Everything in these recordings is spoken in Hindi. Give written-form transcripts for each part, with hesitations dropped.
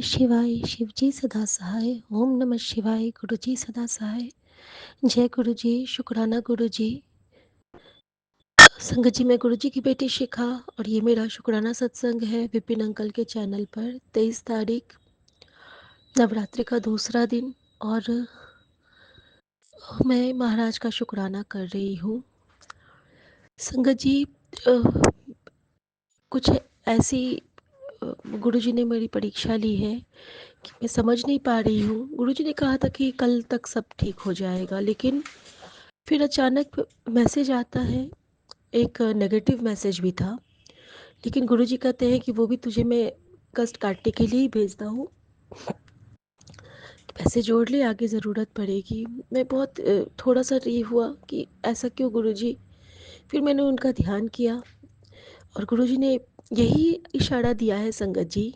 शिवाय शिवजी सदा सहाय। ओम नमः शिवाय गुरुजी सदा सहाय। जय गुरुजी, शुक्राना गुरुजी। संगत जी, मैं गुरुजी की बेटी शिखा और ये मेरा शुक्राना सत्संग है विपिन अंकल के चैनल पर। 23 तारीख नवरात्रि का दूसरा दिन और मैं महाराज का शुक्राना कर रही हूँ। संगत जी, कुछ ऐसी गुरुजी ने मेरी परीक्षा ली है कि मैं समझ नहीं पा रही हूँ। गुरुजी ने कहा था कि कल तक सब ठीक हो जाएगा, लेकिन फिर अचानक मैसेज आता है। एक नेगेटिव मैसेज भी था, लेकिन गुरुजी कहते हैं कि वो भी तुझे मैं कष्ट काटने के लिए ही भेजता हूँ, पैसे जोड़ ले, आगे ज़रूरत पड़ेगी। मैं बहुत थोड़ा सा ये हुआ कि ऐसा क्यों गुरुजी। फिर मैंने उनका ध्यान किया और गुरुजी ने यही इशारा दिया है संगत जी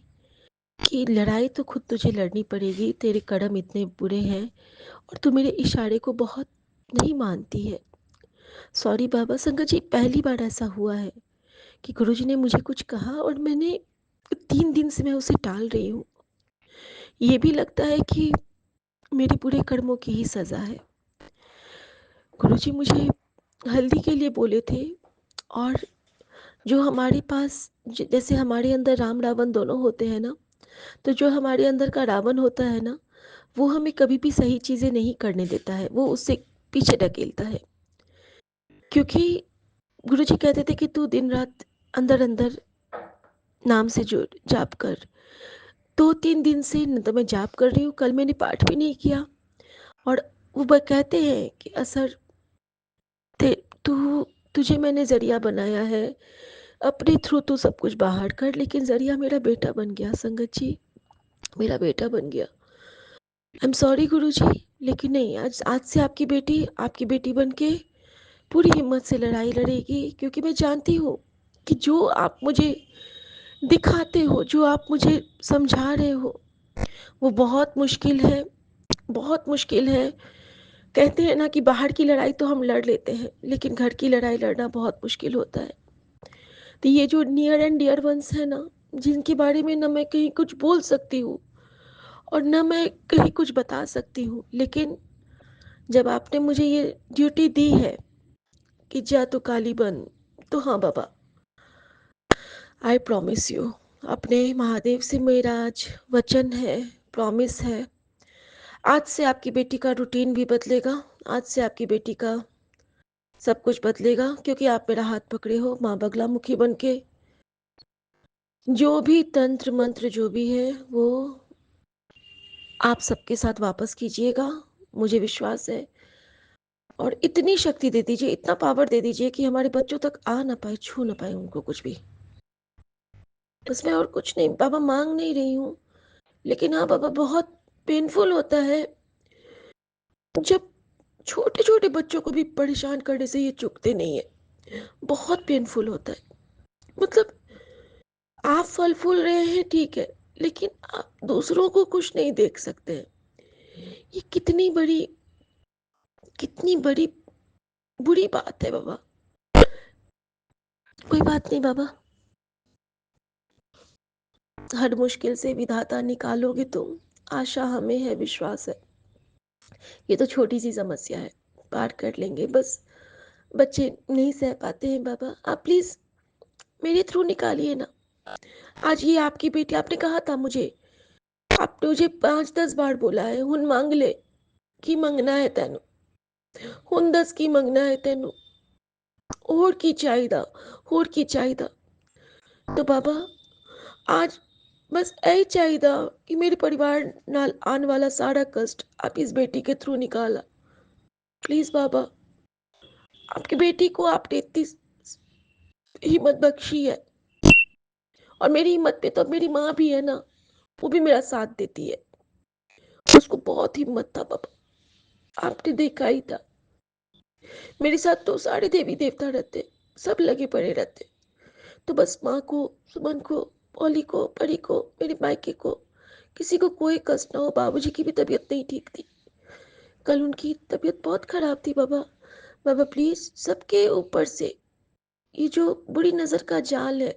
कि लड़ाई तो खुद तुझे लड़नी पड़ेगी, तेरे कर्म इतने बुरे हैं और तू मेरे इशारे को बहुत नहीं मानती है। सॉरी बाबा। संगत जी, पहली बार ऐसा हुआ है कि गुरुजी ने मुझे कुछ कहा और मैंने 3 दिन से मैं उसे टाल रही हूँ। ये भी लगता है कि मेरे बुरे कर्मों की ही सज़ा है। गुरुजी मुझे हल्दी के लिए बोले थे और जो हमारे पास जैसे हमारे अंदर राम रावण दोनों होते हैं ना, तो जो हमारे अंदर का रावण होता है ना, वो हमें कभी भी सही चीज़ें नहीं करने देता है, वो उससे पीछे ढकेलता है। क्योंकि गुरुजी कहते थे कि तू दिन रात अंदर अंदर नाम से जुड़, जाप कर। 2-3 दिन से न तो मैं जाप कर रही हूँ, कल मैंने पाठ भी नहीं किया और वो कहते हैं कि असर ते तू तुझे मैंने ज़रिया बनाया है, अपने थ्रू तू सब कुछ बाहर कर, लेकिन ज़रिया मेरा बेटा बन गया। संगत जी, मेरा बेटा बन गया। आई एम सॉरी गुरुजी, लेकिन नहीं, आज आज से आपकी बेटी बन के पूरी हिम्मत से लड़ाई लड़ेगी, क्योंकि मैं जानती हूँ कि जो आप मुझे दिखाते हो, जो आप मुझे समझा रहे हो, वो बहुत मुश्किल है, बहुत मुश्किल है। कहते हैं ना कि बाहर की लड़ाई तो हम लड़ लेते हैं, लेकिन घर की लड़ाई लड़ना बहुत मुश्किल होता है। तो ये जो नियर एंड डियर वंस है ना, जिनके बारे में ना मैं कहीं कुछ बोल सकती हूँ और ना मैं कहीं कुछ बता सकती हूँ, लेकिन जब आपने मुझे ये ड्यूटी दी है कि जा तू काली बन, तो हाँ बाबा, आई प्रॉमिस यू। अपने महादेव से मेरा आज वचन है, प्रॉमिस है। आज से आपकी बेटी का रूटीन भी बदलेगा, आज से आपकी बेटी का सब कुछ बदलेगा, क्योंकि आप मेरा हाथ पकड़े हो माँ बगला मुखी बन के। जो भी तंत्र मंत्र जो भी है वो आप सबके साथ वापस कीजिएगा, मुझे विश्वास है। और इतनी शक्ति दे दीजिए, इतना पावर दे दीजिए कि हमारे बच्चों तक आ ना पाए, छू ना पाए उनको कुछ भी। बस मैं और कुछ नहीं बाबा मांग नहीं रही हूँ, लेकिन हाँ बाबा, बहुत पेनफुल होता है जब छोटे छोटे बच्चों को भी परेशान करने से ये चुकते नहीं है। बहुत पेनफुल होता है। मतलब आप फल फूल रहे हैं, ठीक है, लेकिन आप दूसरों को कुछ नहीं देख सकते हैं। ये कितनी बड़ी बुरी बात है बाबा। कोई बात नहीं बाबा, हर मुश्किल से विधाता निकालोगे तुम, आशा हमें है, विश्वास है। ये तो छोटी सी समस्या है, पार कर लेंगे। बस बच्चे नहीं सह पाते हैं बाबा, आप प्लीज मेरे थ्रू निकालिए ना। आज ये आपकी बेटी, आपने कहा था मुझे, आपने मुझे 5-10 बार बोला है, हुन मांग ले की मंगना है तेनू, हुन दस की मंगना है तेनू, होर की चाहिदा, होर की चाहिदा। तो बाबा, आज बस यही चाहिदा कि मेरे परिवार नाल आने वाला सारा कष्ट आप इस बेटी के थ्रू निकाला। प्लीज बाबा, आपकी बेटी को आपने इतनी हिम्मत बख्शी है, और मेरी हिम्मत पे तो मेरी माँ भी है ना, वो भी मेरा साथ देती है। उसको बहुत हिम्मत था बाबा, आपने देखा ही था। मेरे साथ तो सारे देवी देवता रहते, सब लगे पड़े रहते। तो बस माँ को, सुमन को, ओली को, परी को, मेरे मायके को, किसी को कोई कष्ट ना हो। बाबूजी की भी तबीयत नहीं ठीक थी, कल उनकी तबीयत बहुत खराब थी बाबा। बाबा प्लीज, सबके ऊपर से ये जो बुरी नजर का जाल है,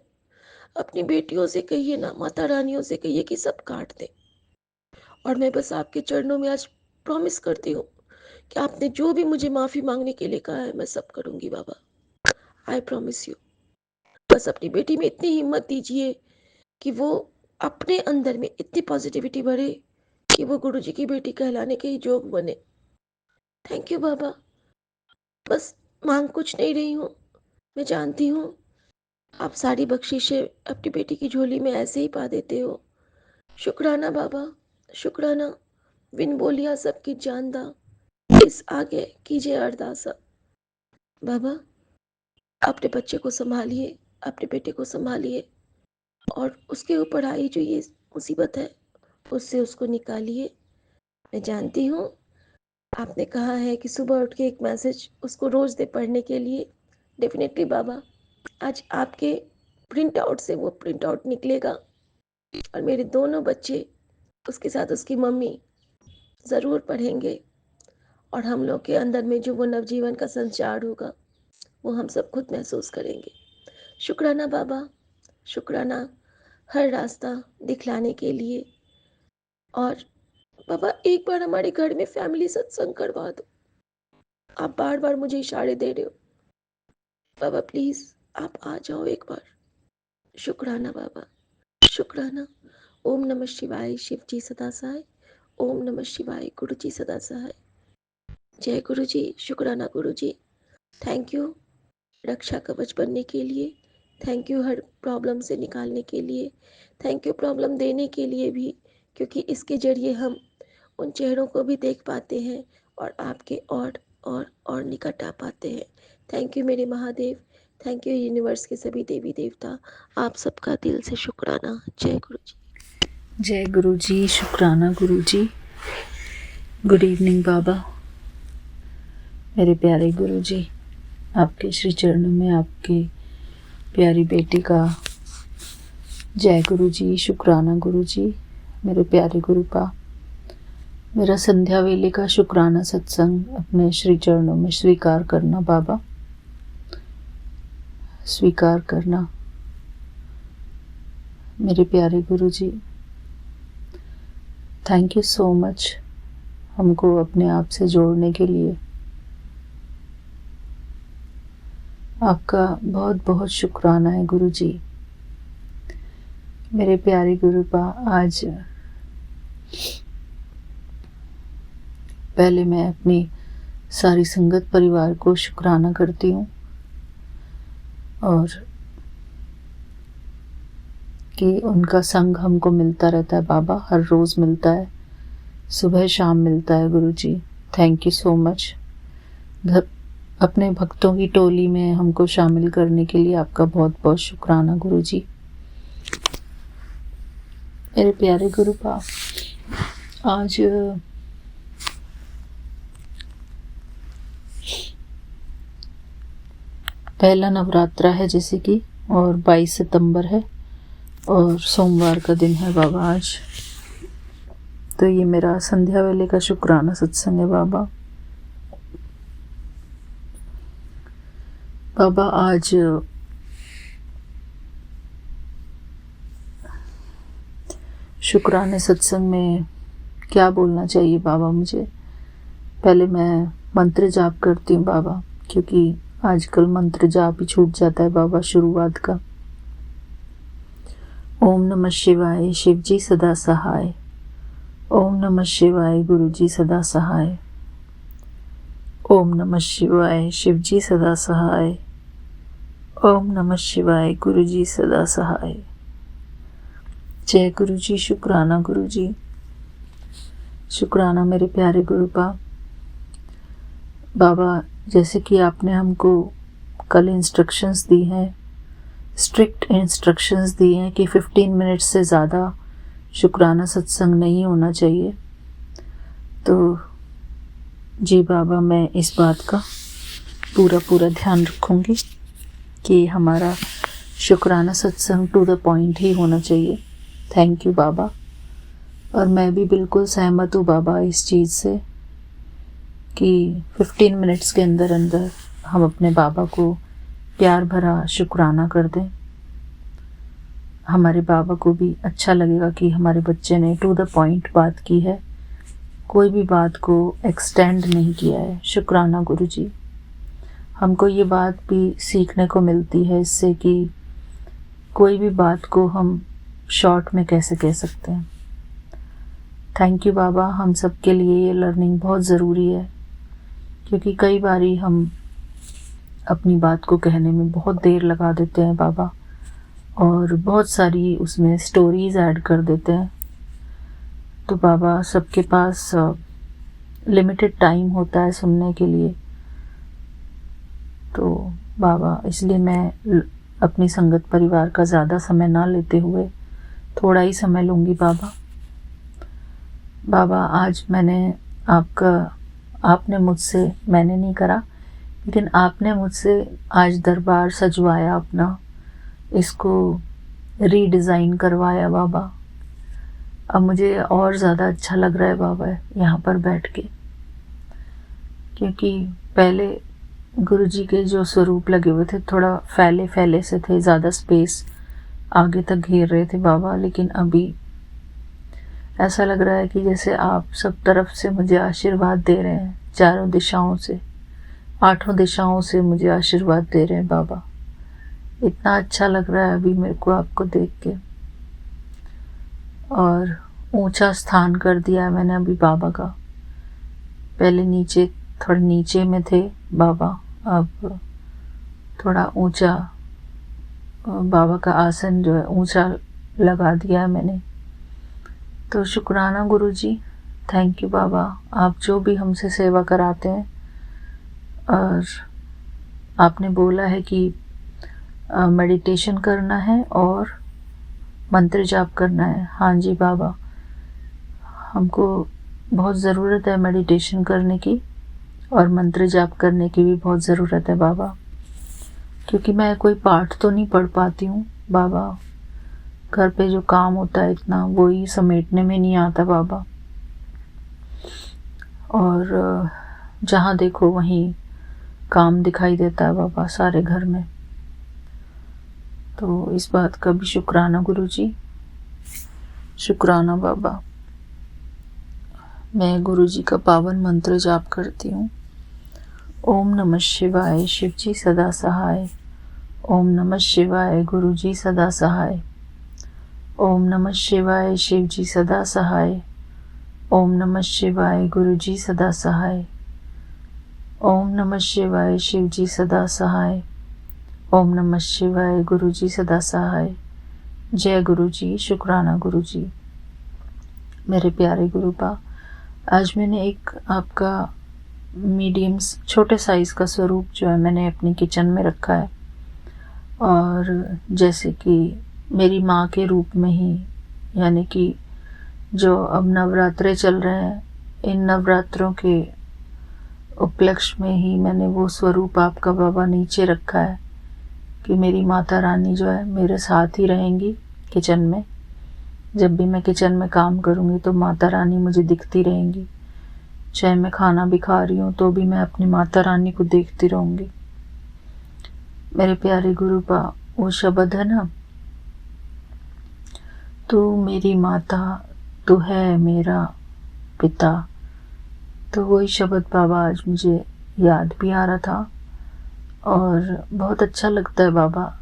अपनी बेटियों से कहिए ना, माता रानियों से कहिए कि सब काट दे। और मैं बस आपके चरणों में आज प्रॉमिस करती हूँ कि आपने जो भी मुझे माफ़ी मांगने के लिए कहा है मैं सब करूँगी बाबा। I promise you. बस अपनी बेटी में इतनी हिम्मत दीजिए कि वो अपने अंदर में इतनी पॉजिटिविटी भरे कि वो गुरुजी की बेटी कहलाने के ही जोग बने। थैंक यू बाबा। बस मांग कुछ नहीं रही हूँ। मैं जानती हूँ आप सारी बख्शीशें अपनी बेटी की झोली में ऐसे ही पा देते हो। शुक्राना बाबा, शुक्राना। बिन बोलिया सबकी जानदा, इस आगे कीजिए अरदासा। बाबा, अपने बच्चे को संभालिए, अपने बेटे को संभालिए और उसके ऊपर आई जो ये मुसीबत है उससे उसको निकालिए। मैं जानती हूँ आपने कहा है कि सुबह उठ के एक मैसेज उसको रोज दे पढ़ने के लिए। डेफिनेटली बाबा, आज आपके प्रिंट आउट से वो प्रिंट आउट निकलेगा और मेरे दोनों बच्चे उसके साथ उसकी मम्मी ज़रूर पढ़ेंगे और हम लोग के अंदर में जो वो नवजीवन का संचार होगा वो हम सब खुद महसूस करेंगे। शुक्राना बाबा, शुक्राना हर रास्ता दिखलाने के लिए। और बाबा, एक बार हमारे घर में फैमिली सत्संग करवा दो। आप बार बार मुझे इशारे दे रहे हो बाबा, प्लीज आप आ जाओ एक बार। शुक्राना बाबा, शुक्राना। ओम नमः शिवाय, शिव जी सदा सहाय। ओम नमः शिवाय, गुरु जी सदा सहाय। जय गुरु जी। शुक्राना गुरु जी। थैंक यू रक्षा कवच बनने के लिए। थैंक यू हर प्रॉब्लम से निकालने के लिए। थैंक यू प्रॉब्लम देने के लिए भी, क्योंकि इसके जरिए हम उन चेहरों को भी देख पाते हैं और आपके और निकट आ पाते हैं। थैंक यू मेरे महादेव। थैंक यू यूनिवर्स के सभी देवी देवता। आप सबका दिल से शुक्राना। जय गुरु जी। जय गुरु जी। शुक्राना गुरु जी। गुड इवनिंग बाबा। मेरे प्यारे गुरु जी, आपके श्री चरणों में आपकी प्यारी बेटी का जय गुरु जी। शुक्राना गुरु जी। मेरे प्यारे गुरुपा, मेरा संध्या वेले का शुक्राना सत्संग अपने श्री चरणों में स्वीकार करना बाबा, स्वीकार करना। मेरे प्यारे गुरु ji, thank you so much हमको अपने आप से जोड़ने के लिए। आपका बहुत बहुत शुक्राना है गुरु जी। मेरे प्यारे गुरुपा, आज पहले मैं अपनी सारी संगत परिवार को शुक्राना करती हूँ और कि उनका संग हमको मिलता रहता है बाबा, हर रोज़ मिलता है, सुबह शाम मिलता है Guru ji. Thank you so much. अपने भक्तों की टोली में हमको शामिल करने के लिए आपका बहुत बहुत शुक्राना गुरु जी। मेरे प्यारे गुरुपा, आज पहला नवरात्रा है जैसे कि, और 22 सितंबर है और सोमवार का दिन है बाबा आज। तो ये मेरा संध्या वेले का शुक्राना सत्संग है बाबा। बाबा, आज शुक्राने सत्संग में क्या बोलना चाहिए बाबा मुझे? पहले मैं मंत्र जाप करती हूँ बाबा, क्योंकि आजकल मंत्र जाप ही छूट जाता है बाबा शुरुआत का। ओम नमः शिवाय, शिव जी सदा सहाय। ओम नमः शिवाय, गुरु जी सदा सहाय। ओम नमः शिवाय, शिव जी सदा सहाय। ओम नमः शिवाय, गुरु जी सदा सहाय। जय गुरु जी। शुक्राना गुरु जी। शुक्राना मेरे प्यारे गुरुपा। बाबा, जैसे कि आपने हमको कल इंस्ट्रक्शंस दी हैं, स्ट्रिक्ट इंस्ट्रक्शंस दी हैं कि 15 मिनट से ज़्यादा शुक्राना सत्संग नहीं होना चाहिए। तो जी बाबा, मैं इस बात का पूरा ध्यान रखूँगी कि हमारा शुक्राना सत्संग टू द पॉइंट ही होना चाहिए। थैंक यू बाबा। और मैं भी बिल्कुल सहमत हूँ बाबा इस चीज़ से कि 15 मिनट्स के अंदर अंदर हम अपने बाबा को प्यार भरा शुक्राना कर दें। हमारे बाबा को भी अच्छा लगेगा कि हमारे बच्चे ने टू द पॉइंट बात की है, कोई भी बात को एक्सटेंड नहीं किया है। शुक्राना गुरुजी। हमको ये बात भी सीखने को मिलती है इससे कि कोई भी बात को हम शॉर्ट में कैसे कह सकते हैं। थैंक यू बाबा, हम सब के लिए ये लर्निंग बहुत ज़रूरी है, क्योंकि कई बारी हम अपनी बात को कहने में बहुत देर लगा देते हैं बाबा, और बहुत सारी उसमें स्टोरीज़ ऐड कर देते हैं। तो बाबा, सबके पास लिमिटेड टाइम होता है सुनने के लिए। तो बाबा, इसलिए मैं अपनी संगत परिवार का ज़्यादा समय ना लेते हुए थोड़ा ही समय लूँगी बाबा। बाबा, आज आपने मुझसे, मैंने नहीं करा, लेकिन आपने मुझसे आज दरबार सजवाया अपना, इसको रीडिज़ाइन करवाया बाबा। अब मुझे और ज़्यादा अच्छा लग रहा है बाबा यहाँ पर बैठ के, क्योंकि पहले गुरुजी के जो स्वरूप लगे हुए थे थोड़ा फैले फैले से थे, ज़्यादा स्पेस आगे तक घेर रहे थे बाबा। लेकिन अभी ऐसा लग रहा है कि जैसे आप सब तरफ से मुझे आशीर्वाद दे रहे हैं, चारों दिशाओं से, 8 दिशाओं से मुझे आशीर्वाद दे रहे हैं बाबा। इतना अच्छा लग रहा है अभी मेरे को आपको देख के। और ऊंचा स्थान कर दिया है मैंने अभी बाबा का। पहले नीचे, थोड़े नीचे में थे बाबा, अब थोड़ा ऊंचा बाबा का आसन जो है ऊंचा लगा दिया है मैंने। तो शुक्राना गुरुजी, थैंक यू बाबा। आप जो भी हमसे सेवा कराते हैं, और आपने बोला है कि मेडिटेशन करना है और मंत्र जाप करना है। हाँ जी बाबा, हमको बहुत ज़रूरत है मेडिटेशन करने की, और मंत्र जाप करने की भी बहुत ज़रूरत है बाबा, क्योंकि मैं कोई पाठ तो नहीं पढ़ पाती हूँ बाबा। घर पे जो काम होता है इतना, वो ही समेटने में नहीं आता बाबा, और जहाँ देखो वहीं काम दिखाई देता है बाबा सारे घर में। तो इस बात का भी शुक्राना गुरुजी, शुक्राना बाबा। मैं गुरुजी का पावन मंत्र जाप करती हूँ। ओम नमः शिवाय, शिव जी सदा सहाय। ओम नमः शिवाय, गुरुजी सदा सहाय। ओम नमः शिवाय, शिव जी सदा सहाय। ओम नमः शिवाय, गुरुजी सदा सहाय। ओम नमः शिवाय, शिव जी सदा सहाय। ओम नमः शिवाय, गुरुजी सदा सहाय। जय गुरुजी, शुक्राना गुरुजी। मेरे प्यारे गुरुपा, आज मैंने एक आपका मीडियम छोटे साइज़ का स्वरूप जो है मैंने अपनी किचन में रखा है, और जैसे कि मेरी माँ के रूप में ही, यानी कि जो अब नवरात्रे चल रहे हैं, इन नवरात्रों के उपलक्ष्य में ही मैंने वो स्वरूप आपका बाबा नीचे रखा है कि मेरी माता रानी जो है मेरे साथ ही रहेंगी किचन में। जब भी मैं किचन में काम करूँगी तो माता रानी मुझे दिखती रहेंगी, चाहे मैं खाना भी खा रही हूँ तो भी मैं अपनी माता रानी को देखती रहूँगी। मेरे प्यारे गुरुपा, वो शब्द है ना, तू मेरी माता, तू है मेरा पिता। तो वही शब्द बाबा आज मुझे याद भी आ रहा था, और बहुत अच्छा लगता है बाबा।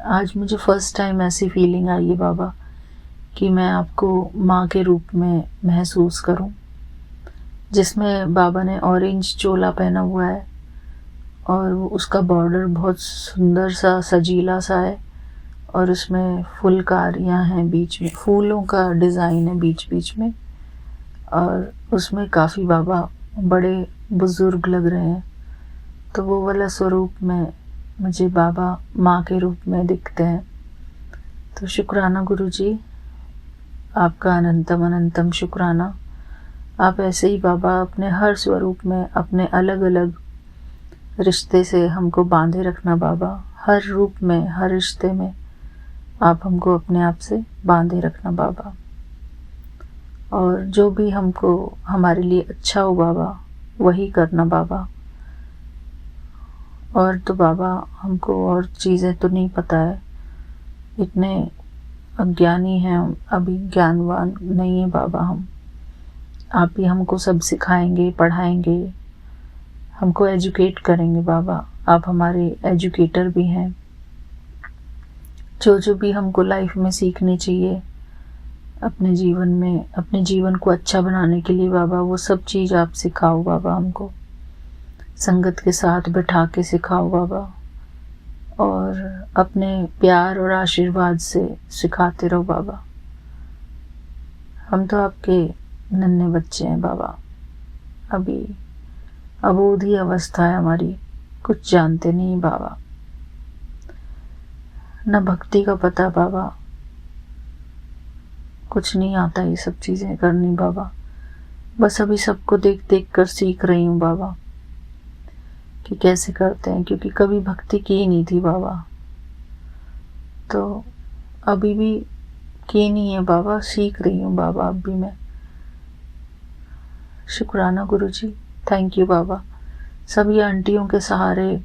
आज मुझे फ़र्स्ट टाइम ऐसी फीलिंग आई है बाबा कि मैं आपको माँ के रूप में महसूस करूं, जिसमें बाबा ने ऑरेंज चोला पहना हुआ है, और उसका बॉर्डर बहुत सुंदर सा सजीला सा है, और उसमें फुलकारियाँ हैं बीच में, फूलों का डिज़ाइन है बीच बीच में, और उसमें काफ़ी बाबा बड़े बुज़ुर्ग लग रहे हैं। तो वो वाला स्वरूप में मुझे बाबा माँ के रूप में दिखते हैं। तो शुक्राना गुरुजी, आपका अनंतम अनंतम शुक्राना। आप ऐसे ही बाबा अपने हर स्वरूप में, अपने अलग अलग रिश्ते से हमको बांधे रखना बाबा। हर रूप में, हर रिश्ते में आप हमको अपने आप से बांधे रखना बाबा, और जो भी हमको हमारे लिए अच्छा हो बाबा वही करना बाबा। और तो बाबा हमको और चीज़ें तो नहीं पता है, इतने अज्ञानी हैं, अभी ज्ञानवान नहीं है बाबा हम। आप ही हमको सब सिखाएंगे, पढ़ाएंगे, हमको एजुकेट करेंगे बाबा। आप हमारे एजुकेटर भी हैं। जो भी हमको लाइफ में सीखनी चाहिए अपने जीवन में, अपने जीवन को अच्छा बनाने के लिए बाबा, वो सब चीज़ आप सिखाओ बाबा हमको। संगत के साथ बैठा के सिखाओ बाबा, और अपने प्यार और आशीर्वाद से सिखाते रहो बाबा। हम तो आपके नन्हे बच्चे हैं बाबा, अभी अबोध ही अवस्था है हमारी, कुछ जानते नहीं बाबा, न भक्ति का पता बाबा, कुछ नहीं आता ये सब चीज़ें करनी बाबा। बस अभी सबको देख देख कर सीख रही हूँ बाबा कि कैसे करते हैं, क्योंकि कभी भक्ति की ही नहीं थी बाबा, तो अभी भी की नहीं है बाबा, सीख रही हूँ बाबा अब भी मैं। शुक्राना गुरुजी, थैंक यू बाबा। सभी आंटियों के सहारे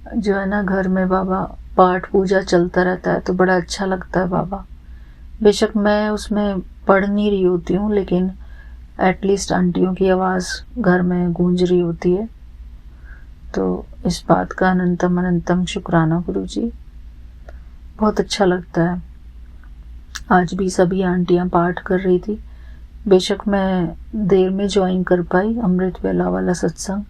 जो है ना घर में बाबा, पाठ पूजा चलता रहता है तो बड़ा अच्छा लगता है बाबा। बेशक मैं उसमें पढ़ नहीं रही होती हूँ, लेकिन एटलीस्ट आंटियों की आवाज़ घर में गूंज रही होती है, तो इस बात का अनंतम अनंतम शुक्राना गुरुजी। बहुत अच्छा लगता है। आज भी सभी आंटियाँ पाठ कर रही थी। बेशक मैं देर में ज्वाइन कर पाई अमृत वेला वाला सत्संग,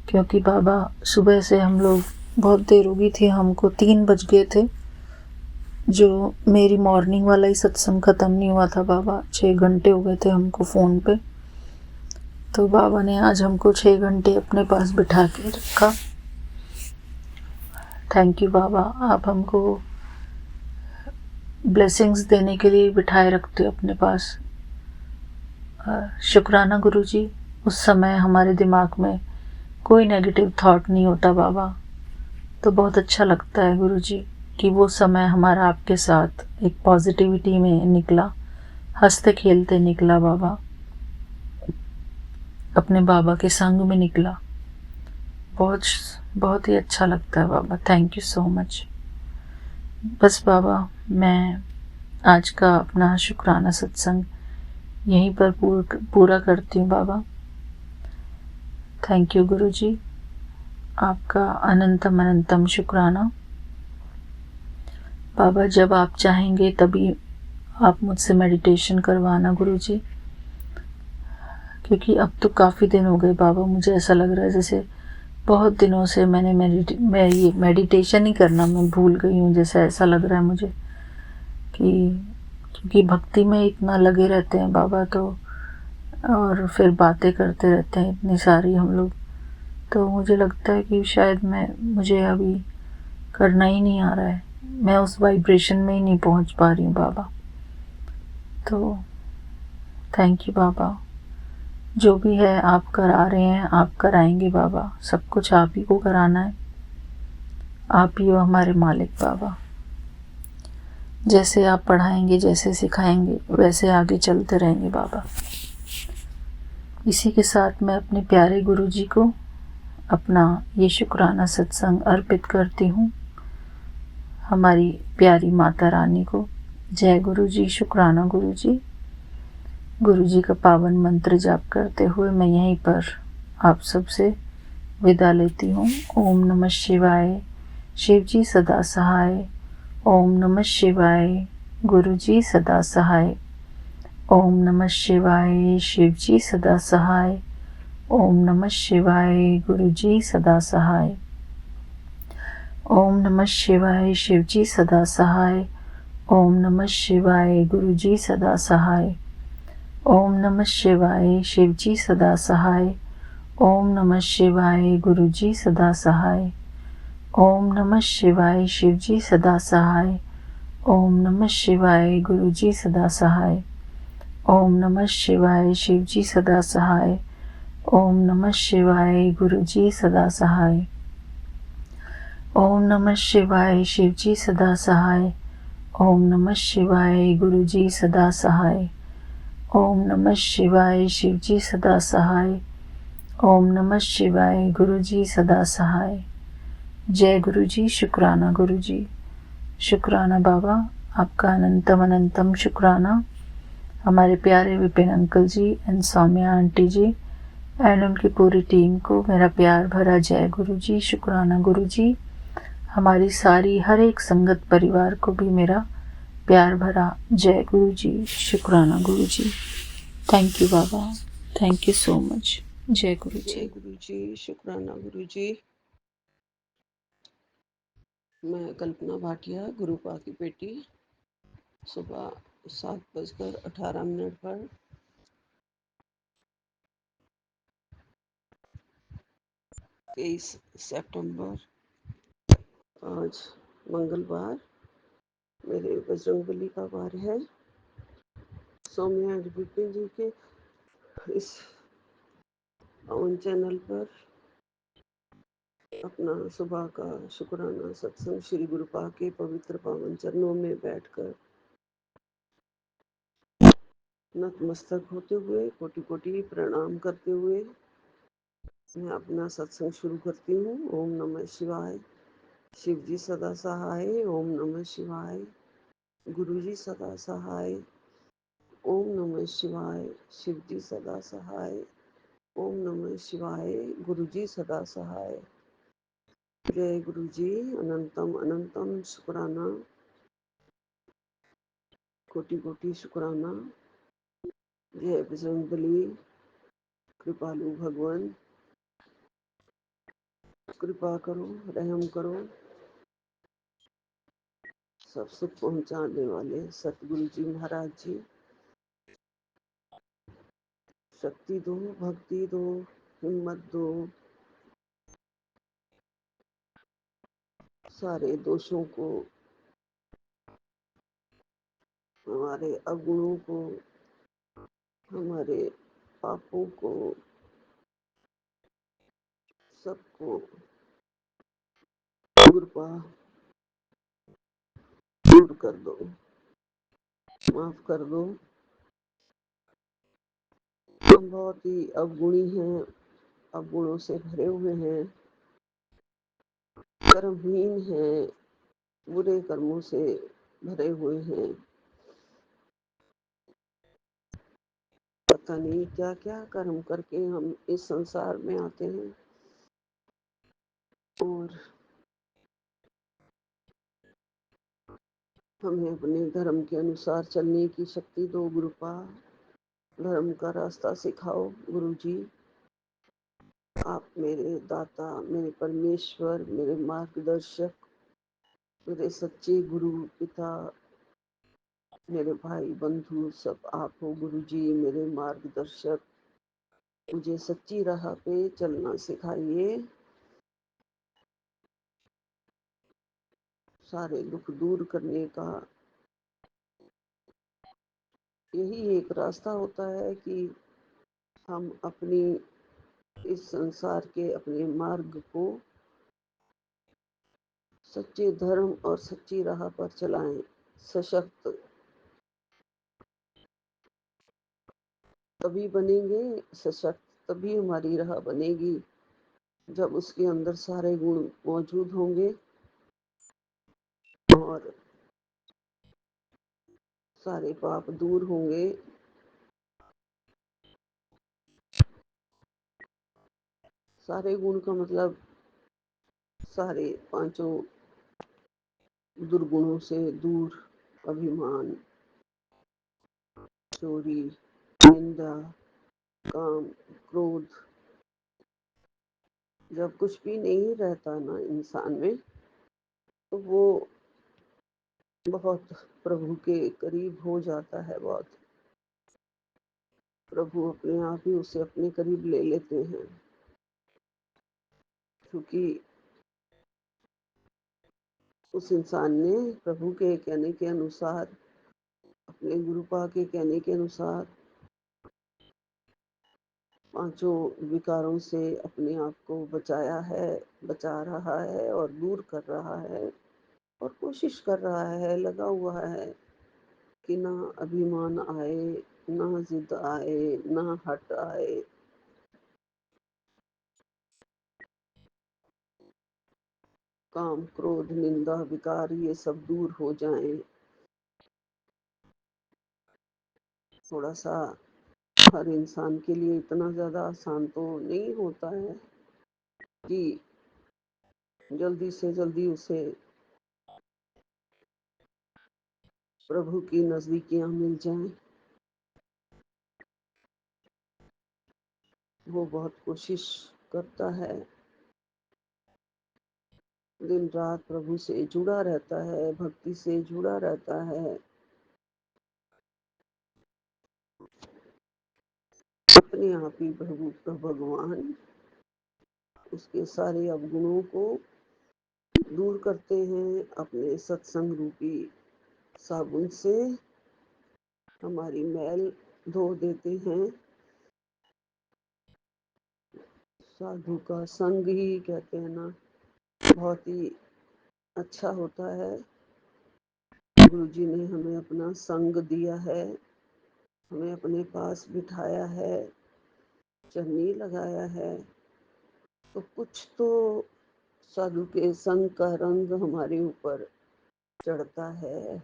क्योंकि बाबा सुबह से हम लोग बहुत देर हो गई थी, हमको 3 बज गए थे। जो मेरी मॉर्निंग वाला ही सत्संग ख़त्म नहीं हुआ था बाबा, 6 घंटे हो गए थे हमको फ़ोन पे। तो बाबा ने आज हमको 6 घंटे अपने पास बिठा के रखा। थैंक यू बाबा, आप हमको ब्लेसिंग्स देने के लिए बिठाए रखते हो अपने पास। शुक्राना गुरुजी। उस समय हमारे दिमाग में कोई नेगेटिव थॉट नहीं होता बाबा, तो बहुत अच्छा लगता है गुरुजी कि वो समय हमारा आपके साथ एक पॉजिटिविटी में निकला, हंसते खेलते निकला बाबा, अपने बाबा के संग में निकला। बहुत बहुत ही अच्छा लगता है बाबा, थैंक यू सो मच। बस बाबा मैं आज का अपना शुक्राना सत्संग यहीं पर पूरा करती हूँ बाबा। थैंक यू गुरुजी, आपका अनंतम अनंतम शुक्राना बाबा। जब आप चाहेंगे तभी आप मुझसे मेडिटेशन करवाना गुरुजी, क्योंकि अब तो काफ़ी दिन हो गए बाबा, मुझे ऐसा लग रहा है जैसे बहुत दिनों से मैं ये मेडिटेशन ही करना मैं भूल गई हूँ, जैसे ऐसा लग रहा है मुझे क्योंकि भक्ति में इतना लगे रहते हैं बाबा, तो और फिर बातें करते रहते हैं इतनी सारी हम लोग, तो मुझे लगता है कि शायद मुझे अभी करना ही नहीं आ रहा है, मैं उस वाइब्रेशन में ही नहीं पहुंच पा रही हूँ बाबा। तो थैंक यू बाबा, जो भी है आप करा रहे हैं, आप कराएंगे बाबा, सब कुछ आप ही को कराना है, आप ही हो हमारे मालिक बाबा। जैसे आप पढ़ाएंगे, जैसे सिखाएंगे, वैसे आगे चलते रहेंगे बाबा। इसी के साथ मैं अपने प्यारे गुरुजी को अपना ये शुक्राना सत्संग अर्पित करती हूँ, हमारी प्यारी माता रानी को। जय गुरुजी, शुक्राना गुरुजी। गुरुजी का पावन मंत्र जाप करते हुए मैं यहीं पर आप सबसे विदा लेती हूँ। ओम नमः शिवाय, शिवजी सदा सहाय। ओम नमः शिवाय, गुरुजी सदा सहाय। ओम नमः शिवाय, शिवजी सदा सहाय। ओम नमः शिवाय, गुरुजी सदा सहाय। ओम नमः शिवाय, शिवजी सदा सहाय। ओम नमः शिवाय, गुरुजी सदा सहाय। ओम नमः शिवाय, शिवजी सदा सहाय। ओम नमः शिवाय, गुरुजी सदा सहाय। ओम नमः शिवाय, शिवजी सदा सहाय। ओम नमः शिवाय, गुरुजी सदा सहाय। ओम नमः शिवाय, शिवजी सदा सहाय। ओम नमः शिवाय, गुरुजी सदा सहाय। ओम नमः शिवाय, शिवजी सदा सहाय। ओम नमः शिवाय, गुरुजी सदा सहाय। ओम नमः शिवाय, शिवजी सदा सहाय। ओम नमः शिवाय, गुरुजी सदा सहाय। जय गुरुजी, शुक्राना गुरुजी। शुक्राना बाबा, आपका अनंतम अनंतम शुक्राना। हमारे प्यारे Vipin uncle ji and Saumya aunty ji and उनकी पूरी टीम को मेरा प्यार भरा जय गुरु जी। शुक्राना गुरु जी। हमारी सारी हर एक संगत परिवार को भी मेरा प्यार भरा जय गुरु जी। शुक्राना गुरु जी। थैंक यू बाबा, थैंक यू सो मच। जय गुरु जी। जय गुरु जी। शुक्राना गुरु जी। मैं कल्पना भाटिया, गुरुपा की बेटी, सुबह 7:18 पर 23 सितंबर, आज मंगलवार, मेरे बजरंगबली का वार है। सौम्या विपिन जी के इस पवन चैनल पर अपना सुबह का शुक्राना सत्संग श्री गुरुपा के पवित्र पावन चरणों में बैठकर नतमस्तक होते हुए कोटि कोटि प्रणाम करते हुए मैं अपना सत्संग शुरू करती हूँ। ओम नमः शिवाय। शिव जी सदा सहाय। ओम नमः शिवाय। गुरु जी सदा सहाय। ओम नमः शिवाय। शिव जी सदा सहाय। ओम नमः शिवाय। गुरु जी सदा सहाय। जय गुरु जी। अनंतम अनंतम शुक्राना, कोटि कोटि शुक्राना। जय बजरंगबली। कृपालु भगवान, कृपा करो, रहम करो। सब सुख पहुंचाने वाले सतगुरु जी महाराज जी, शक्ति दो, भक्ति दो, हिम्मत दो। सारे दोषों को, हमारे अवगुणों को, हमारे पापों को, सबको कृपा दूर कर दो, माफ कर दो। हम बहुत ही अवगुणी हैं, अवगुणों से भरे हुए हैं, कर्महीन हैं, बुरे कर्मों से भरे हुए हैं। पता नहीं क्या क्या कर्म करके हम इस संसार में आते हैं। और हमें अपने धर्म के अनुसार चलने की शक्ति दो गुरुपा। धर्म का रास्ता सिखाओ गुरु जी। आप मेरे दाता, मेरे परमेश्वर, मेरे मार्गदर्शक, मेरे सच्चे गुरु पिता, मेरे भाई बंधु सब आप हो गुरु जी, मेरे मार्गदर्शक। मुझे सच्ची राह पे चलना सिखाइए। सारे दुख दूर करने का यही एक रास्ता होता है कि हम अपनी इस संसार के अपने मार्ग को सच्चे धर्म और सच्ची राह पर चलाएं। सशक्त तभी बनेंगे, सशक्त तभी हमारी राह बनेगी जब उसके अंदर सारे गुण मौजूद होंगे और सारे पाप दूर होंगे। सारे गुण का मतलब सारे पांचों दुर्गुणों से दूर। अभिमान, चोरी, निंदा, काम, क्रोध। जब कुछ भी नहीं रहता ना इंसान में, तो वो बहुत प्रभु के करीब हो जाता है। बहुत प्रभु अपने आप ही उसे अपने करीब ले लेते हैं, क्योंकि उस इंसान ने प्रभु के कहने के अनुसार, अपने गुरुपा के कहने के अनुसार पांचों विकारों से अपने आप को बचाया है, बचा रहा है और दूर कर रहा है और कोशिश कर रहा है, लगा हुआ है कि ना अभिमान आए, ना जिद आए, ना हट आए। काम, क्रोध, निंदा, विकार ये सब दूर हो जाएं। थोड़ा सा हर इंसान के लिए इतना ज़्यादा आसान तो नहीं होता है कि जल्दी से जल्दी उसे प्रभु की नज़दीकियाँ मिल जाएं। वो बहुत कोशिश करता है, दिन रात प्रभु से जुड़ा रहता है, भक्ति से जुड़ा रहता है, अपने आप ही प्रभु भगवान उसके सारे अवगुणों को दूर करते हैं अपने सत्संग रूपी साबुन से, हमारी मैल धो देते हैं। साधु का संग ही कहते हैं ना, बहुत ही अच्छा होता है। गुरु जी ने हमें अपना संग दिया है, हमें अपने पास बिठाया है, चन्नी लगाया है, तो कुछ तो साधु के संग का रंग हमारे ऊपर चढ़ता है,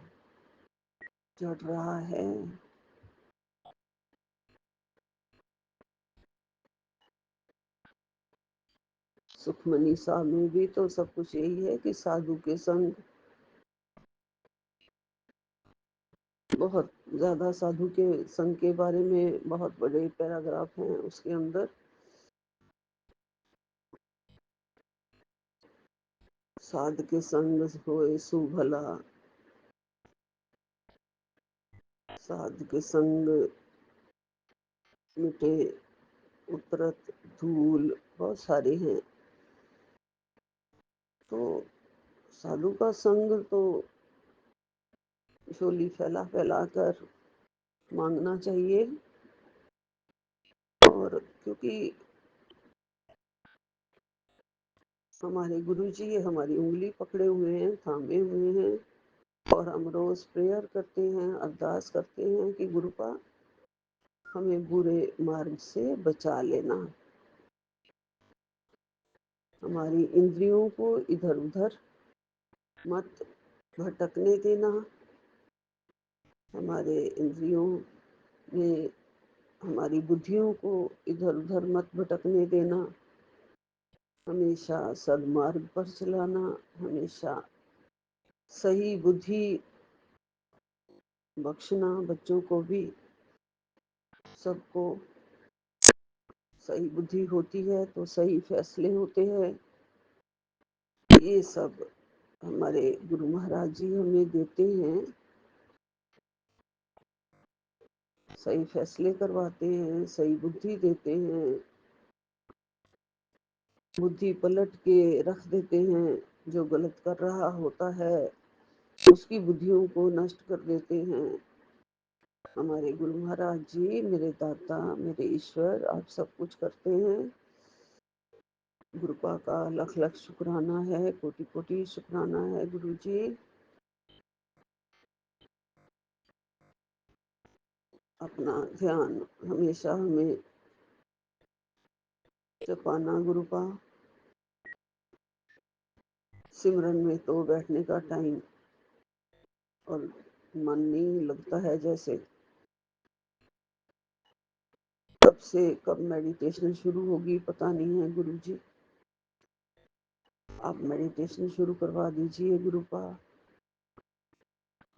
चढ़ रहा है। सुखमनी साहब में भी तो सब कुछ यही है कि साधु के संग, बहुत ज्यादा साधु के संग के बारे में बहुत बड़े पैराग्राफ हैं उसके अंदर। साध के संग होए सुभला, साध के संग मिटे उतरत धूल, बहुत सारे हैं। तो साधु का संग तो झोली फैला फैला कर मांगना चाहिए। और क्योंकि हमारे गुरु जी हमारी उंगली पकड़े हुए हैं, थामे हुए हैं, और हम रोज प्रेयर करते हैं, अरदास करते हैं कि गुरुपा हमें बुरे मार्ग से बचा लेना, हमारी इंद्रियों को इधर उधर मत भटकने देना, हमारे इंद्रियों में हमारी बुद्धियों को इधर उधर मत भटकने देना, हमेशा सदमार्ग पर चलाना, हमेशा सही बुद्धि बख्शना, बच्चों को भी, सबको सही बुद्धि होती है तो सही फैसले होते हैं। ये सब हमारे गुरु महाराज जी हमें देते हैं, सही फैसले करवाते हैं, सही बुद्धि देते हैं, बुद्धि पलट के रख देते हैं, जो गलत कर रहा होता है उसकी बुद्धियों को नष्ट कर देते हैं। हमारे गुरु महाराज जी, मेरे दाता, मेरे ईश्वर, आप सब कुछ करते हैं। गुरुपा का लख लख शुक्राना है, कोटि कोटि शुक्राना है गुरु जी। अपना ध्यान हमेशा हमें जपाना गुरुपा। सिमरन में तो बैठने का टाइम और मन नहीं लगता है, जैसे कब से कब मेडिटेशन शुरू होगी पता नहीं है गुरु जी। आप मेडिटेशन शुरू करवा दीजिए गुरुपा।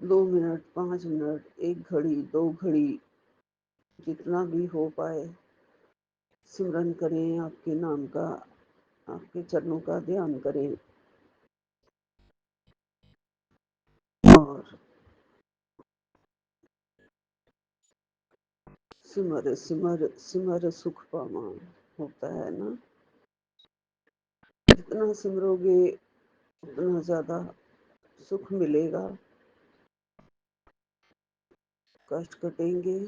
2 मिनट, 5 मिनट, 1 घड़ी, 2 घड़ी, जितना भी हो पाए सिमरन करें, आपके नाम का, आपके चरणों का ध्यान करें। और सिमर सिमर सिमर सुख पावा होता है ना, जितना सिमरोगे उतना ज्यादा सुख मिलेगा, कष्ट कटेंगे,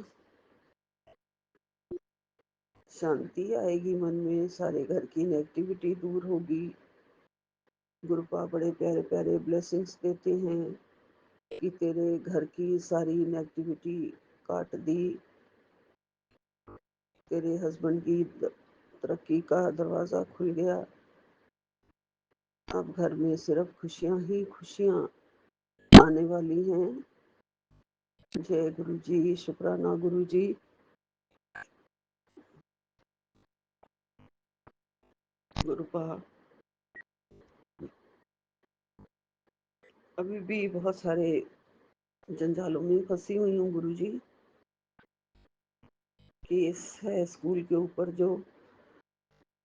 शांति आएगी मन में, सारे घर की नेगेटिविटी दूर होगी। गुरुपा बड़े प्यारे प्यारे ब्लेसिंग्स देते हैं कि तेरे घर की सारी नेगेटिविटी काट दी, तेरे हस्बैंड की तरक्की का दरवाजा खुल गया, अब घर में सिर्फ खुशियां ही खुशियां आने वाली हैं। जय गुरु जी, शुक्राना गुरु जी। गुरुपा अभी भी बहुत सारे जंजालों में फंसी हुई हूँ गुरु जी। केस है स्कूल के ऊपर जो,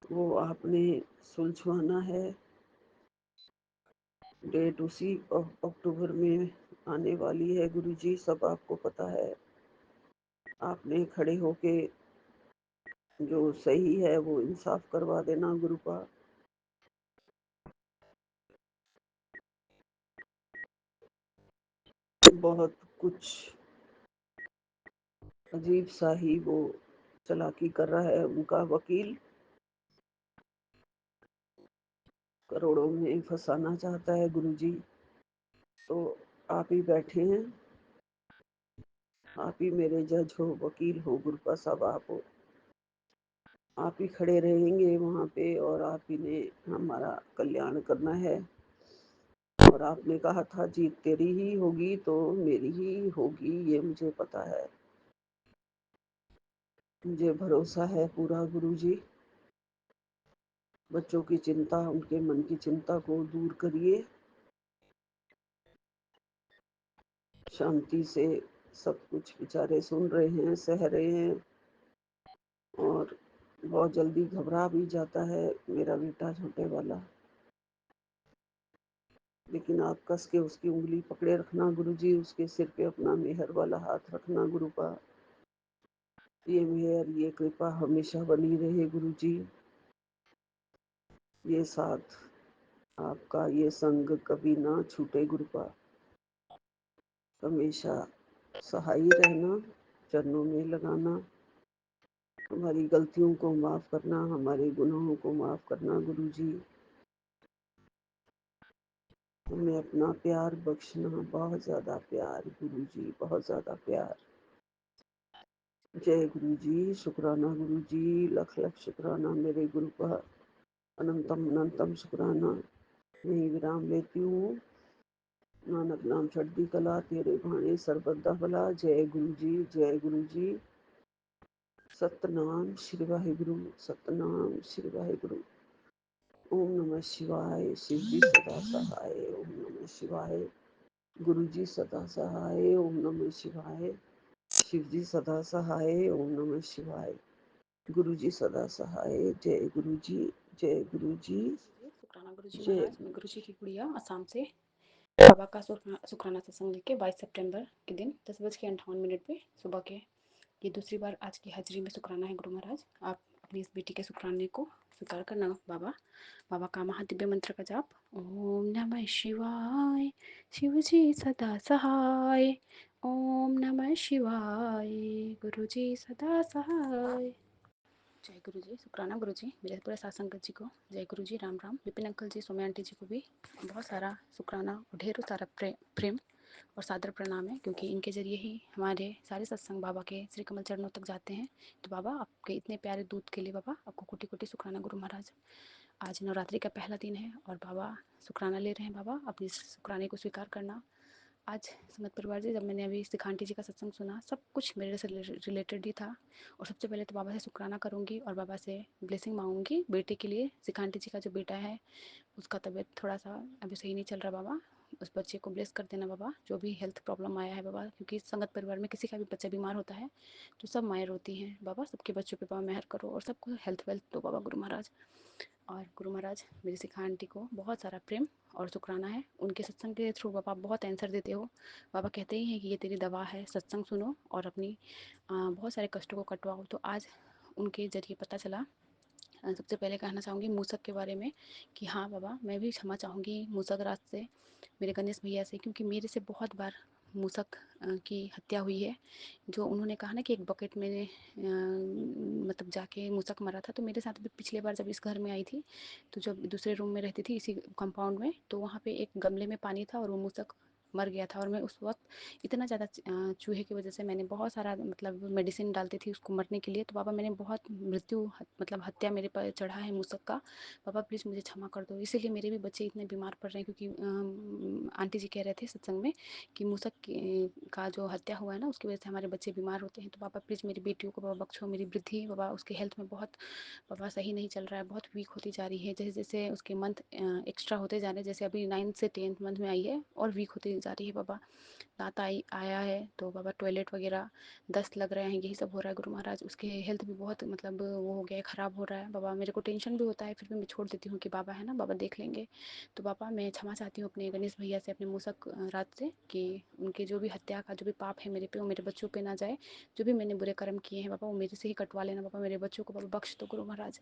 वो आपने सुलझवाना है। डेट उसी अक्टूबर में आने वाली है गुरु जी, सब आपको पता है। आपने खड़े होके जो सही है वो इंसाफ करवा देना गुरुपा। बहुत कुछ अजीब सा ही वो चालाकी कर रहा है उनका वकील, करोड़ों में फंसाना चाहता है गुरुजी। तो आप ही बैठे हैं, आप ही मेरे जज हो, वकील हो गुरुपा साहब, आप हो। आप ही खड़े रहेंगे वहाँ पे और आप ही ने हमारा कल्याण करना है। और आपने कहा था जीत तेरी ही होगी तो मेरी ही होगी, ये मुझे पता है, मुझे भरोसा है पूरा गुरुजी। बच्चों की चिंता, उनके मन की चिंता को दूर करिए, शांति से सब कुछ बेचारे सुन रहे हैं, सह रहे हैं। और बहुत जल्दी घबरा भी जाता है मेरा बेटा छोटे वाला, लेकिन आप कस के उसकी उंगली पकड़े रखना गुरुजी, उसके सिर पे अपना मेहर वाला हाथ रखना गुरुपा। ये मेहर, ये कृपा हमेशा बनी रहे गुरुजी। ये साथ आपका, ये संग कभी ना छूटे गुरुपा। हमेशा सहाय रहना, चरणों में लगाना, हमारी गलतियों को माफ करना, हमारे गुनाहों को माफ करना गुरुजी। हमें अपना प्यार बख्शना, बहुत ज्यादा प्यार गुरुजी, बहुत ज्यादा प्यार। जय गुरु जी, शुक्राना गुरु जी, लख लख शुक्राना मेरे गुरु का, अनंतम अनंतम शुक्राना। यही विराम लेती हूँ। नानक नाम चढ़ती कला, तेरे भाणे सरबद्दा भला। जय गुरु जी, जय गुरु जी। सतनाम श्री वाहिगुरु, सतनाम श्री वाहिगुरु। ओम नमः शिवाय, शिव जी सदा सहाय। ओम नमः शिवाय, गुरु जी सदा सहाय। ओम नमः शिवाय, शिव जी सदा सहाय। ओम नमः शिवाय, गुरु जी सदा सहाय। जय गुरु जी, जय गुरु जी, शुक्राना गुरु जी जय महाराज। मैं गुरु गुरु जी जी। की गुड़िया असम से बाबा का शुक्राना सत्संग लेके 22 सितंबर के दिन 10:58 पे सुबह के ये दूसरी बार आज की हाजिरी में शुक्राना है गुरु महाराज। आप अपनी इस बेटी के शुक्राने को स्वीकार करना बाबा। बाबा का महादिव्य मंत्र का जाप, ओम नमः शिवाय, शिव जी सदा सहाय। ओम नमः शिवाय, गुरु जी सदा सहाय। जय गुरु जी, शुक्राना गुरु जी, मेरे पूरे साथ संगत जी को जय गुरु जी, राम राम। विपिन अंकल जी, सोम्या आंटी जी को भी बहुत सारा शुक्राना और ढेरों सारा प्रेम और सादर प्रणाम है, क्योंकि इनके जरिए ही हमारे सारे सत्संग बाबा के श्री कमल चरणों तक जाते हैं। तो बाबा आपके इतने प्यारे दूध के लिए बाबा आपको कोटि कोटि शुक्राना गुरु महाराज। आज नवरात्रि का पहला दिन है और बाबा शुक्राना ले रहे हैं। बाबा अपनी शुक्राने को स्वीकार करना। आज समत परिवार जी, जब मैंने अभी सिखांटी जी का सत्संग सुना, सब कुछ मेरे से रिलेटेड ही था। और सबसे पहले तो बाबा से शुक्राना करूँगी और बाबा से ब्लेसिंग मांगूंगी बेटे के लिए। सिखांटी जी का जो बेटा है उसका तबीयत थोड़ा सा अभी सही नहीं चल रहा बाबा, उस बच्चे को ब्लेस कर देना बाबा, जो भी हेल्थ प्रॉब्लम आया है बाबा, क्योंकि संगत परिवार में किसी का भी बच्चा बीमार होता है तो सब मायर रोती हैं बाबा। सबके बच्चों पे बाबा मेहर करो और सबको हेल्थ वेल्थ दो बाबा गुरु महाराज। और गुरु महाराज मेरी सिखा आंटी को बहुत सारा प्रेम और शुक्राना है, उनके सत्संग के थ्रू बाबा बहुत आंसर देते हो। बाबा कहते ही हैं कि ये तेरी दवा है, सत्संग सुनो और अपनी बहुत सारे कष्टों को कटवाओ। तो आज उनके जरिए पता चला। सबसे पहले कहना चाहूँगी मूसक के बारे में कि हाँ बाबा, मैं भी क्षमा चाहूँगी मूसक राज से, मेरे गणेश भैया से, क्योंकि मेरे से बहुत बार मूसक की हत्या हुई है। जो उन्होंने कहा ना कि एक बकेट में मतलब जाके मूसक मरा था, तो मेरे साथ भी पिछले बार जब इस घर में आई थी, तो जब दूसरे रूम में रहती थी इसी कंपाउंड में, तो वहाँ पे एक गमले में पानी था और वो मूसक मर गया था और मैं उस वक़्त इतना ज़्यादा चूहे की वज़ह से मैंने बहुत सारा मतलब मेडिसिन डालती थी उसको मरने के लिए। तो पापा मैंने बहुत मृत्यु मतलब हत्या मेरे पर चढ़ा है मूसक का। पापा प्लीज़ मुझे क्षमा कर दो। इसीलिए मेरे भी बच्चे इतने बीमार पड़ रहे हैं क्योंकि आंटी जी कह रहे थे सत्संग में कि मूसक का जो हत्या हुआ है ना उसकी वज़ह से हमारे बच्चे बीमार होते हैं। तो पापा प्लीज़ मेरी बेटियों को पापा बख्शो। मेरी वृद्धि पापा उसके हेल्थ में बहुत पापा सही नहीं चल रहा है, बहुत वीक होती जा रही है। जैसे-जैसे उसके मंथ एक्स्ट्रा होते जा रहे हैं, जैसे अभी 9th से 10th मंथ में आई है और वीक होती जा रही है पापा। दाँत आया है तो पापा टॉयलेट वगैरह दस्त लग रहे हैं, यही सब हो रहा है गुरु महाराज। उसके हेल्थ भी बहुत मतलब वो हो गया है, ख़राब हो रहा है बाबा। मेरे को टेंशन भी होता है, फिर भी मैं छोड़ देती हूँ कि बाबा है ना, बाबा देख लेंगे। तो पापा मैं क्षमा चाहती हूँ अपने गणेश भैया से, अपने मूसक राज से कि उनके जो भी हत्या का जो भी पाप है मेरे पे वो मेरे बच्चों पे ना जाए। जो भी मैंने बुरे कर्म किए हैं पापा वो मेरे से ही कटवा लेना पापा। मेरे बच्चों को पापा बख्श दो गुरु महाराज।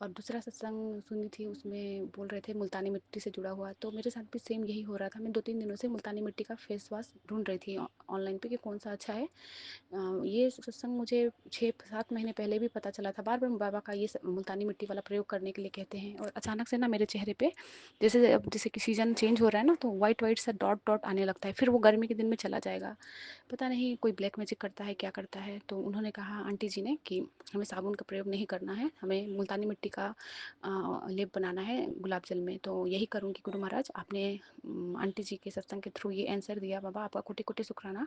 और दूसरा सत्संग सुनी थी उसमें बोल रहे थे मुल्तानी मिट्टी से जुड़ा हुआ, तो मेरे साथ भी सेम यही हो रहा था। मैं 2-3 दिनों से मुल्तानी मिट्टी का फेस वॉश ढूंढ रही थी ऑनलाइन पे कि कौन सा अच्छा है। ये सत्संग मुझे 6-7 महीने पहले भी पता चला था। बार बार बाबा का ये मुल्तानी मिट्टी वाला प्रयोग करने के लिए कहते हैं और अचानक से ना मेरे चेहरे पे जैसे अब जैसे कि सीजन चेंज हो रहा है ना तो वाइट वाइट सा डॉट डॉट आने लगता है, फिर वो गर्मी के दिन में चला जाएगा। पता नहीं कोई ब्लैक मैजिक करता है क्या करता है। तो उन्होंने कहा आंटी जी ने कि हमें साबुन का प्रयोग नहीं करना है, हमें मुल्तानी मिट्टी का लेप बनाना है गुलाब जल में। तो यही करूँगी गुरु महाराज। आपने आंटी जी के सत्संग के थ्रू ये आंसर दिया बाबा, आपका कोटि कोटि शुक्राना।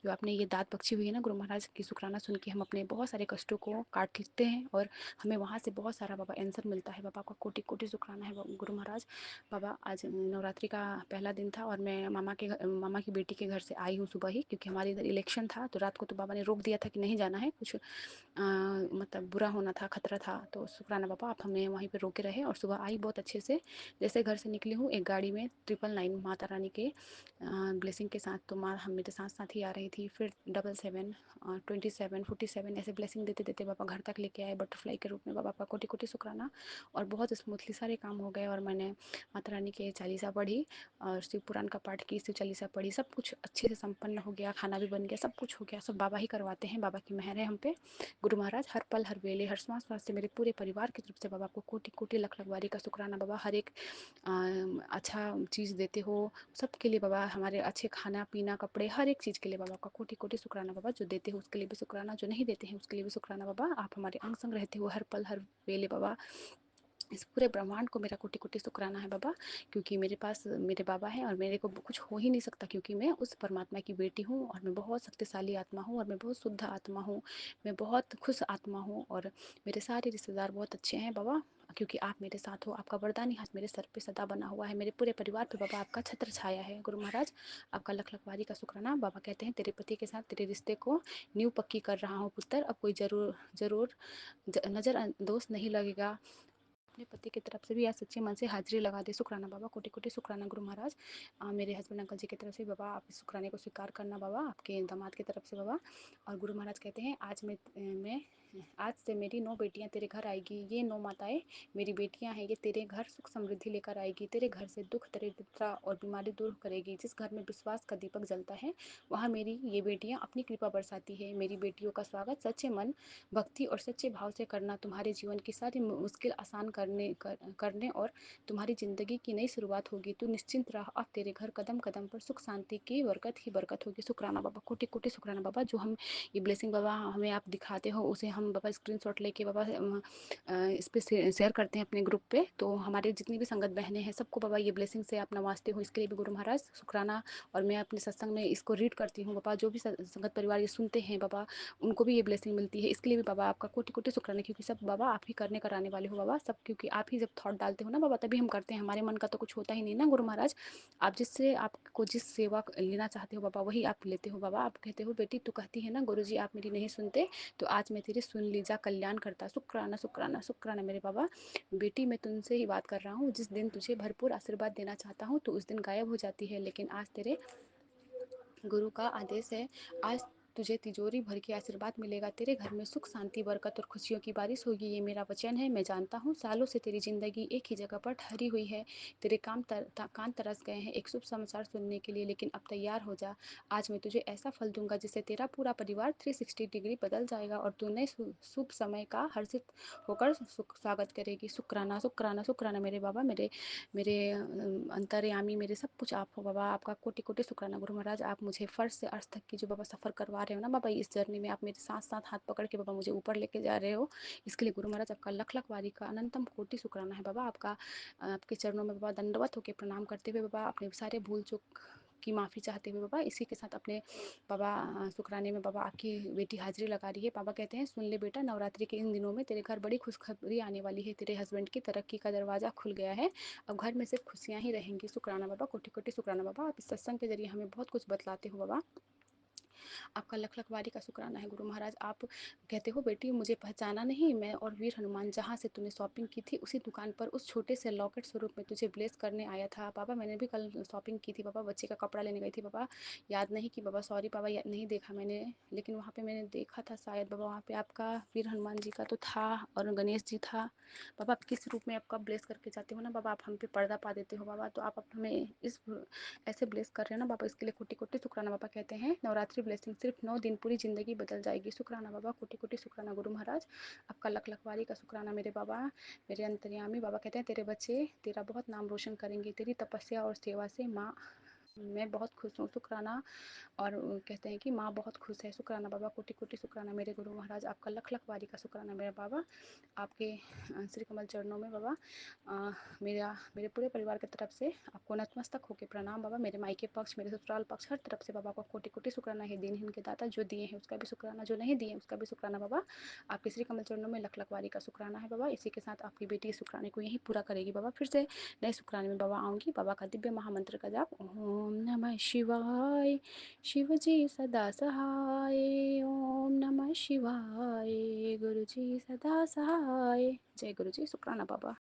जो आपने ये दात बख्शी हुई है ना गुरु महाराज की शुक्राना सुन के हम अपने बहुत सारे कष्टों को काट लेते हैं और हमें वहाँ से बहुत सारा बाबा आंसर मिलता है। बाबा आपका कोटि कोटि शुक्राना है गुरु महाराज। बाबा आज नवरात्रि का पहला दिन था और मैं मामा की बेटी के घर से आई हूँ सुबह ही, क्योंकि हमारे इधर इलेक्शन था। तो रात को तो बाबा ने रोक दिया था कि नहीं जाना है, कुछ मतलब बुरा होना था, खतरा था। तो शुक्राना बाबा आप हमें वहीं पे रोके रहे और सुबह आई बहुत अच्छे से। जैसे घर से निकली हूँ एक गाड़ी में 999 माता रानी के ब्लेसिंग के साथ, तो माँ हम मेरे साथ साथ ही आ रही थी। फिर 77 27 47 ऐसे ब्लेसिंग देते देते बाबा घर तक लेके आए बटरफ्लाई के रूप में। बाबा का कोटि कोटि शुक्राना। और बहुत स्मूथली सारे काम हो गए और मैंने माता रानी के चालीसा पढ़ी और शिव पुराण का पाठ की, शिव चालीसा पढ़ी, सब कुछ अच्छे से संपन्न हो गया। खाना भी बन गया, सब कुछ हो गया। सब बाबा ही करवाते हैं, बाबा की मेहर है हम पे गुरु महाराज। हर पल हर वेले हर सांस सांस से मेरे पूरे परिवार की तरफ से बाबा को कोटि कोटि लख लख बारी का शुक्राना बाबा। हर एक अच्छा चीज़ देते हो सबके लिए बाबा, हमारे अच्छे खाना पीना कपड़े हर एक चीज़ के लिए बाबा का कोटि कोटि शुक्राना बाबा। जो देते हो उसके लिए भी शुक्राना, जो नहीं देते हैं उसके लिए भी शुक्राना बाबा। आप हमारे अंग संग रहते हो हर पल हर वेले बाबा। इस पूरे ब्रह्मांड को मेरा कोटि कोटि शुक्राना है बाबा, क्योंकि मेरे पास मेरे बाबा हैं और मेरे को कुछ हो ही नहीं सकता, क्योंकि मैं उस परमात्मा की बेटी हूँ और मैं बहुत शक्तिशाली आत्मा हूँ और मैं बहुत शुद्ध आत्मा हूँ, मैं बहुत खुश आत्मा हूँ और मेरे सारे रिश्तेदार बहुत अच्छे हैं बाबा, क्योंकि आप मेरे साथ हो। आपका वरदानी हाथ मेरे सर पे सदा बना हुआ है, मेरे पूरे परिवार पे बाबा आपका छत्र छाया है गुरु महाराज। आपका लख लख बारी का शुक्राना। बाबा कहते हैं तेरे पति के साथ तेरे रिश्ते को नींव पक्की कर रहा हूँ पुत्र, अब कोई जरूर नज़र दोष नहीं लगेगा। अपने पति की तरफ से भी आज सच्चे मन से हाजिरी लगा दे। शुक्राना बाबा, कोटि कोटि शुक्राना गुरु महाराज। मेरे हस्बैंड अंकल जी की तरफ से बाबा आप इस शुक्राने को स्वीकार करना बाबा, आपके दामाद की तरफ से बाबा। और गुरु महाराज कहते हैं आज से मेरी 9 बेटियां तेरे घर आएगी। ये 9 माताएं मेरी बेटियां हैं, ये तेरे घर सुख समृद्धि लेकर आएगी। तेरे घर से दुख दरिद्रता और बीमारी दूर करेगी। जिस घर में विश्वास का दीपक जलता है वहाँ मेरी ये बेटियां अपनी कृपा बरसाती है। मेरी बेटियों का स्वागत सच्चे मन भक्ति और सच्चे भाव से करना तुम्हारे जीवन की सारी मुश्किल आसान करने और तुम्हारी ज़िंदगी की नई शुरुआत होगी। तू निश्चिंत रह, अब तेरे घर कदम कदम पर सुख शांति की बरकत ही बरकत होगी। शुक्राना बाबा, कोटि कोटि शुक्राना बाबा। जो हम ये ब्लेसिंग बाबा हमें आप दिखाते हो उसे हम बाबा स्क्रीनशॉट लेके बाबा इस पर शेयर करते हैं अपने ग्रुप पे। तो हमारे जितनी भी संगत बहनें हैं सबको बाबा ये ब्लेसिंग से आप नवाजते हो, इसके लिए भी गुरु महाराज शुक्राना। और मैं अपने सत्संग में इसको रीड करती हूँ बाबा, जो भी संगत परिवार ये सुनते हैं बाबा उनको भी ये ब्लेसिंग मिलती है। इसके लिए भी बाबा आपका कोटि कोटि शुक्राना, क्योंकि सब बाबा आप ही करने कराने वाले हो बाबा सब, क्योंकि आप ही जब थॉट डालते हो ना बाबा तभी हम करते हैं। हमारे मन का तो कुछ होता ही नहीं ना गुरु महाराज। आप जिससे आपको जिस सेवा लेना चाहते हो बाबा वही आप लेते हो बाबा। आप कहते हो बेटी तू कहती है ना गुरु जी आप मेरी नहीं सुनते, तो आज मैं तेरी सुन ली, जा कल्याण करता। शुक्राना शुक्राना शुक्राना मेरे बाबा। बेटी मैं तुमसे ही बात कर रहा हूँ, जिस दिन तुझे भरपूर आशीर्वाद देना चाहता हूँ तो उस दिन गायब हो जाती है, लेकिन आज तेरे गुरु का आदेश है, आज तुझे तिजोरी भर के आशीर्वाद मिलेगा, तेरे घर में सुख शांति बरकत और खुशियों की बारिश होगी, ये मेरा वचन है। मैं जानता हूँ सालों से तेरी ज़िंदगी एक ही जगह पर ठहरी हुई है, तेरे कान तरस गए हैं एक शुभ समाचार सुनने के लिए, लेकिन अब तैयार हो जा। आज मैं तुझे ऐसा फल दूंगा जिससे तेरा पूरा परिवार 360 डिग्री बदल जाएगा और तू नए शुभ समय का हर्षित होकर स्वागत करेगी। शुक्राना शुक्राना शुक्राना मेरे बाबा, मेरे मेरे अंतर्यामी, मेरे सब कुछ आप हो बाबा। आपका कोटि कोटि शुक्राना गुरु महाराज। आप मुझे फर्स्ट से अर्थ तक की जो बाबा सफ़र करवा रहे हो ना बाबा, इस जर्नी में आप मेरे साथ साथ हाथ पकड़ के बाबा मुझे ऊपर लेके जा रहे हो, इसके लिए गुरु महाराज आपका लख लख वारी का अनंतम कोटि शुक्राना है बाबा। आपका आपके चरणों में बाबा दंडवत होकर प्रणाम करते हुए बाबा, अपने सारे भूल चूक की माफ़ी चाहते हुए बाबा, इसी के साथ अपने बाबा शुक्राने में बाबा आपकी बेटी हाजिरी लगा रही है। बाबा कहते हैं सुन ले बेटा, नवरात्रि के इन दिनों में तेरे घर बड़ी खुशखबरी आने वाली है, तेरे हस्बैंड की तरक्की का दरवाज़ा खुल गया है, अब घर में सिर्फ खुशियाँ ही रहेंगी। शुक्राना बाबा, कोटि कोटि शुक्राना बाबा। आप इस सत्संग के जरिए हमें बहुत कुछ बतलाते हो बाबा, आपका लख लख वारी का शुक्राना है गुरु महाराज। आप कहते हो बेटी मुझे पहचाना नहीं, मैं और वीर हनुमान जहाँ से तूने शॉपिंग की थी उसी दुकान पर उस छोटे से लॉकेट स्वरूप में तुझे ब्लेस करने आया था। बाबा मैंने भी कल शॉपिंग की थी बाबा, बच्चे का कपड़ा लेने गई थी बाबा, याद नहीं कि बाबा, सॉरी बाबा, याद नहीं देखा मैंने, लेकिन वहाँ पे मैंने देखा था शायद बाबा, वहाँ पे आपका वीर हनुमान जी का तो था और गणेश जी था बाबा। आप किस रूप में आपका ब्लेस करके जाते हो ना बाबा, आप हम पे पर्दा पा देते हो बाबा, तो आप हमें इस ऐसे ब्लेस कर रहे हो ना बाबा, इसके लिए कोटि कोटि शुक्राना बाबा। कहते हैं नवरात्रि ब्लेसिंग सिर्फ 9 दिन पूरी ज़िंदगी बदल जाएगी। शुक्राना बाबा, कोटि कोटि शुक्राना गुरु महाराज। आपका लख लखवारी का शुक्राना मेरे बाबा, मेरे अंतर्यामी बाबा। कहते हैं तेरे बच्चे तेरा बहुत नाम रोशन करेंगे, तेरी तपस्या और सेवा से माँ मैं बहुत खुश हूँ। शुक्राना। और कहते हैं कि माँ बहुत खुश है। शुक्राना बाबा, कोटि कोटि शुक्राना मेरे गुरु महाराज। आपका लख लख वारी का शुक्राना मेरे बाबा। आपके श्री कमल चरणों में बाबा मेरे पूरे परिवार की तरफ से आपको नतमस्तक होकर प्रणाम बाबा। मेरे मायके पक्ष, मेरे ससुराल पक्ष, हर तरफ से बाबा को कोटि कोटि शुक्राना है। दिनहीन के दाता, जो दिए हैं उसका भी शुक्राना, जो नहीं दिए उसका भी शुक्राना बाबा। आपके श्री कमल चरणों में लख लख वारी का शुक्राना है बाबा। इसी के साथ आपकी बेटी इस शुक्राने को यही पूरा करेगी बाबा। फिर से नए शुक्राने में बाबा आऊँगी। बाबा का दिव्य महामंत्र का जाप, ओम नमः शिवाय, शिव जी सदा सहाय, ओम नमः शिवाय, गुरु जी सदा सहाय। जय गुरु जी। शुक्राना बाबा।